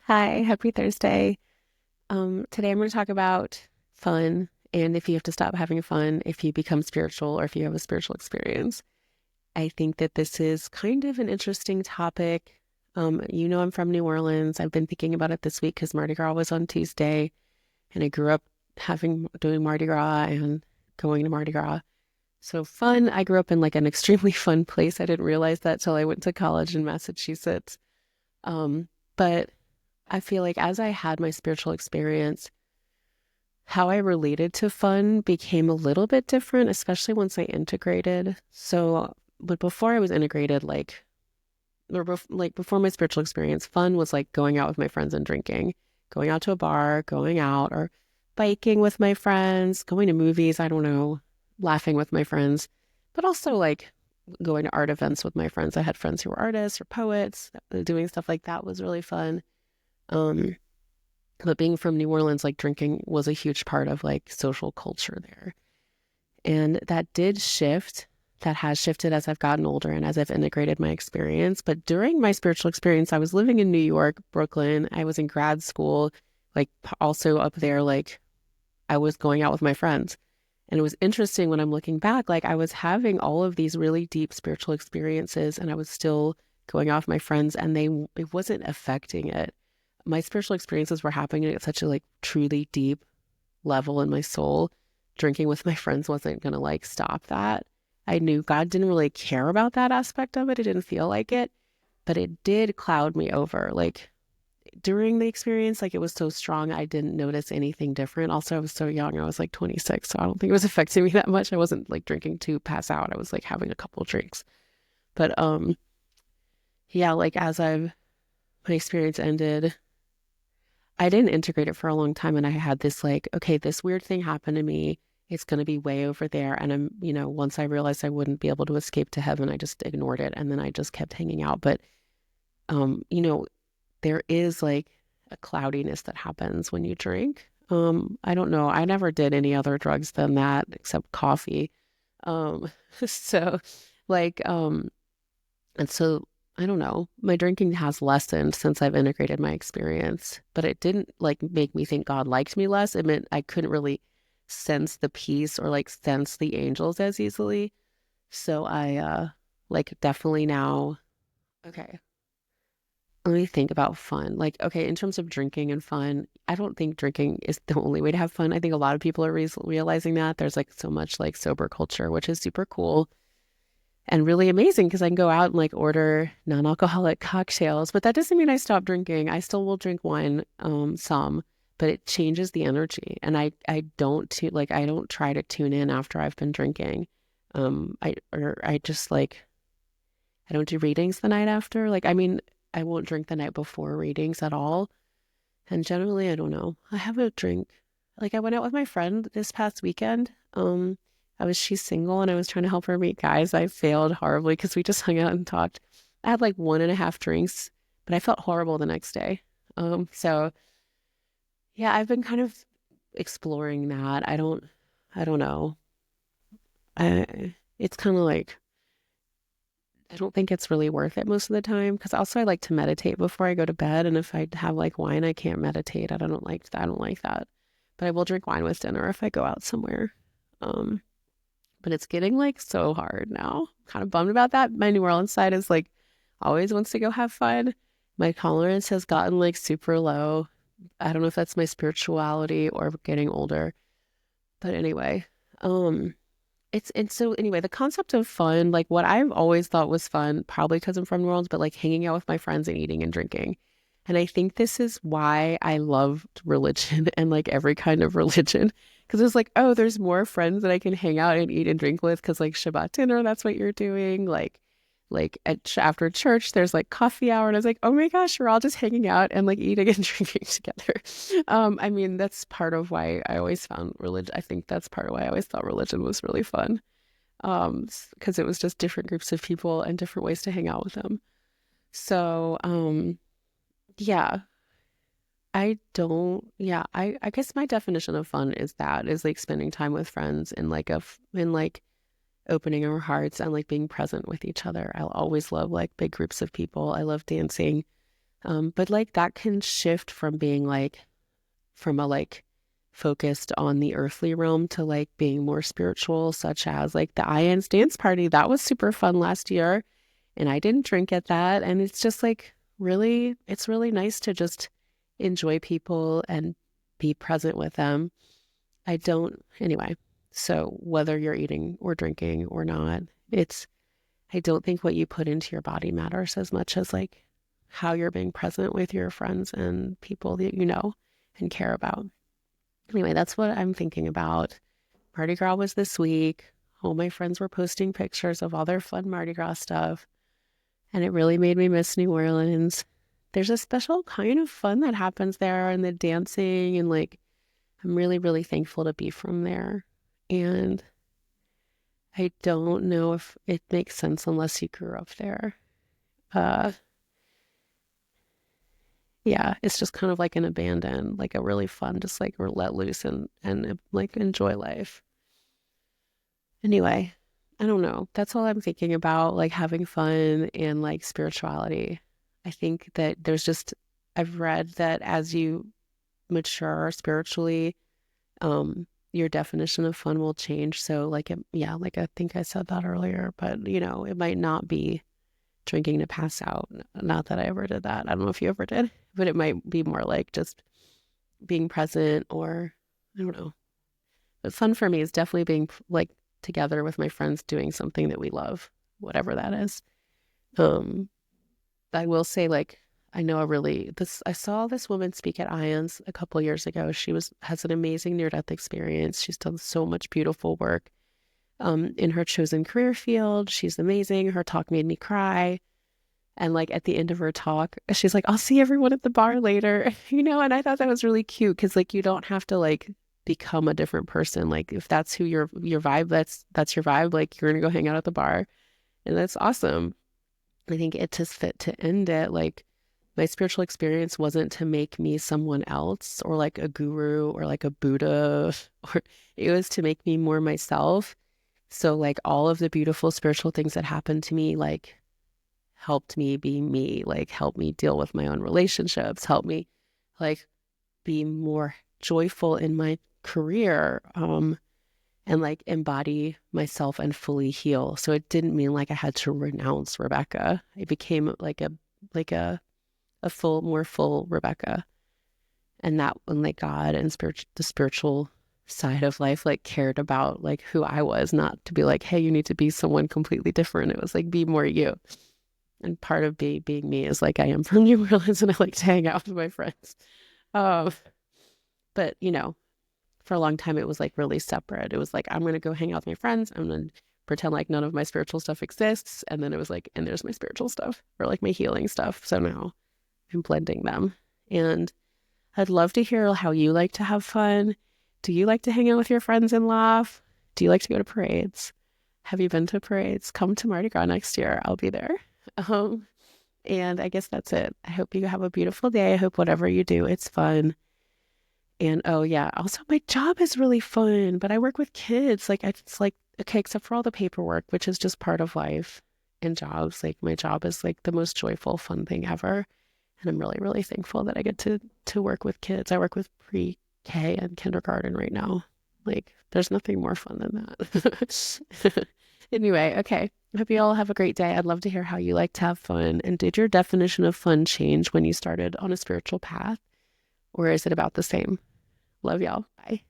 Hi, happy Thursday. Today I'm going to talk about fun and if you have to stop having fun if you become spiritual or if you have a spiritual experience. I think that this is kind of an interesting topic. I'm from New Orleans. I've been thinking about it this week because Mardi Gras was on Tuesday, and I grew up doing Mardi Gras and going to Mardi Gras. So fun. I grew up in like an extremely fun place. I didn't realize that till I went to college in Massachusetts. But I feel like as I had my spiritual experience, how I related to fun became a little bit different, especially once I integrated. But before I was integrated, like before my spiritual experience, fun was like going out with my friends and drinking, going out to a bar, going out or biking with my friends, going to movies, I don't know, laughing with my friends, but also like going to art events with my friends. I had friends who were artists or poets. Doing stuff like that was really fun. Um, but being from New Orleans, like drinking was a huge part of like social culture there. And that did shift. That has shifted as I've gotten older and as I've integrated my experience. But during my spiritual experience, I was living in New York, Brooklyn. I was in grad school, like also up there, like I was going out with my friends. And it was interesting when I'm looking back, like I was having all of these really deep spiritual experiences and I was still going out with my friends and it wasn't affecting it. My spiritual experiences were happening at such a like truly deep level in my soul. Drinking with my friends wasn't going to like stop that. I knew God didn't really care about that aspect of it. It didn't feel like it, but it did cloud me over. Like during the experience, like it was so strong, I didn't notice anything different. Also, I was so young. I was like 26, so I don't think it was affecting me that much. I wasn't like drinking to pass out. I was like having a couple of drinks. But yeah, like my experience ended, I didn't integrate it for a long time and I had this like, okay, this weird thing happened to me. It's going to be way over there. And once I realized I wouldn't be able to escape to heaven, I just ignored it and then I just kept hanging out. But um, you know, there is like a cloudiness that happens when you drink. I don't know. I never did any other drugs than that except coffee. Um, so like, and so I don't know. My drinking has lessened since I've integrated my experience, but it didn't like make me think God liked me less. It meant I couldn't really sense the peace or like sense the angels as easily. So I like definitely now, okay, let me think about fun. Like, okay, in terms of drinking and fun, I don't think drinking is the only way to have fun. I think a lot of people are realizing that there's like so much like sober culture, which is super cool and really amazing because I can go out and like order non-alcoholic cocktails, but that doesn't mean I stop drinking. I still will drink wine, some, but it changes the energy. And I don't try to tune in after I've been drinking. I just like I don't do readings the night after. Like, I mean, I won't drink the night before readings at all. And generally, I don't know. I have a drink. Like I went out with my friend this past weekend. She's single and I was trying to help her meet guys. I failed horribly because we just hung out and talked. I had like one and a half drinks, but I felt horrible the next day. So yeah, I've been kind of exploring that. I don't know. It's kind of like, I don't think it's really worth it most of the time because also I like to meditate before I go to bed. And if I have like wine, I can't meditate. I don't like that. I don't like that. But I will drink wine with dinner if I go out somewhere. Um, but it's getting like so hard now. Kind of bummed about that. My New Orleans side is like always wants to go have fun. My tolerance has gotten like super low. I don't know if that's my spirituality or getting older. But anyway, um, and so anyway, the concept of fun, like what I've always thought was fun, probably because I'm from New Orleans, but like hanging out with my friends and eating and drinking. And I think this is why I loved religion and like every kind of religion. Because it's like, oh, there's more friends that I can hang out and eat and drink with. Because like Shabbat dinner, that's what you're doing. After church, there's like coffee hour. And I was like, oh my gosh, we're all just hanging out and like eating and drinking together. I mean, that's part of why I always found religion. I think that's part of why I always thought religion was really fun. Because it was just different groups of people and different ways to hang out with them. So, yeah, I guess my definition of fun is like spending time with friends and like opening our hearts and like being present with each other. I'll always love like big groups of people. I love dancing. But like that can shift from being like from a like focused on the earthly realm to like being more spiritual, such as like the IAN's dance party. That was super fun last year, and I didn't drink at that. And it's just like really, it's really nice to just enjoy people and be present with them. I don't, anyway. So whether you're eating or drinking or not, it's, I don't think what you put into your body matters as much as like how you're being present with your friends and people that you know and care about. Anyway, that's what I'm thinking about. Mardi Gras was this week. All my friends were posting pictures of all their fun Mardi Gras stuff, and it really made me miss New Orleans. There's a special kind of fun that happens there and the dancing, and like, I'm really, really thankful to be from there. And I don't know if it makes sense unless you grew up there. Uh, yeah, it's just kind of like an abandon, like a really fun, just like let loose and like enjoy life. Anyway, I don't know. That's all I'm thinking about, like having fun and like spirituality. I think that there's just, I've read that as you mature spiritually, your definition of fun will change. So like, yeah, like I think I said that earlier, but you know, it might not be drinking to pass out. Not that I ever did that. I don't know if you ever did, but it might be more like just being present or I don't know. But fun for me is definitely being like together with my friends doing something that we love, whatever that is. Um, I will say like I know a really this I saw this woman speak at IANS a couple years ago. She has an amazing near-death experience. She's done so much beautiful work in her chosen career field. She's amazing. Her talk made me cry. And like at the end of her talk, she's like, I'll see everyone at the bar later, you know, and I thought that was really cute because like you don't have to like become a different person. Like if that's who your vibe, that's your vibe, like you're gonna go hang out at the bar. And that's awesome. I think it just fit to end it. Like my spiritual experience wasn't to make me someone else or like a guru or like a Buddha, or it was to make me more myself. So like all of the beautiful spiritual things that happened to me, like helped me be me, like helped me deal with my own relationships, helped me like be more joyful in my career, and like embody myself and fully heal. So it didn't mean like I had to renounce Rebecca. It became like a full, more full Rebecca. And that when like God and the spiritual side of life like cared about like who I was, not to be like, hey, you need to be someone completely different. It was like be more you. And part of being me is like I am from New Orleans and I like to hang out with my friends. Um, but you know, for a long time it was like really separate. It was like I'm gonna go hang out with my friends. I'm gonna pretend like none of my spiritual stuff exists. And then it was like, and there's my spiritual stuff or like my healing stuff. So now I'm blending them. And I'd love to hear how you like to have fun. Do you like to hang out with your friends and laugh? Do you like to go to parades? Have you been to parades? Come to Mardi Gras next year. I'll be there. Um, and I guess that's it. I hope you have a beautiful day. I hope whatever you do, it's fun. And oh yeah, also my job is really fun, but I work with kids. Like it's like, okay, except for all the paperwork, which is just part of life and jobs. Like my job is like the most joyful, fun thing ever. And I'm really, really thankful that I get to work with kids. I work with pre-K and kindergarten right now. Like there's nothing more fun than that. Anyway, okay. I hope you all have a great day. I'd love to hear how you like to have fun. And did your definition of fun change when you started on a spiritual path? Or is it about the same? Love y'all. Bye.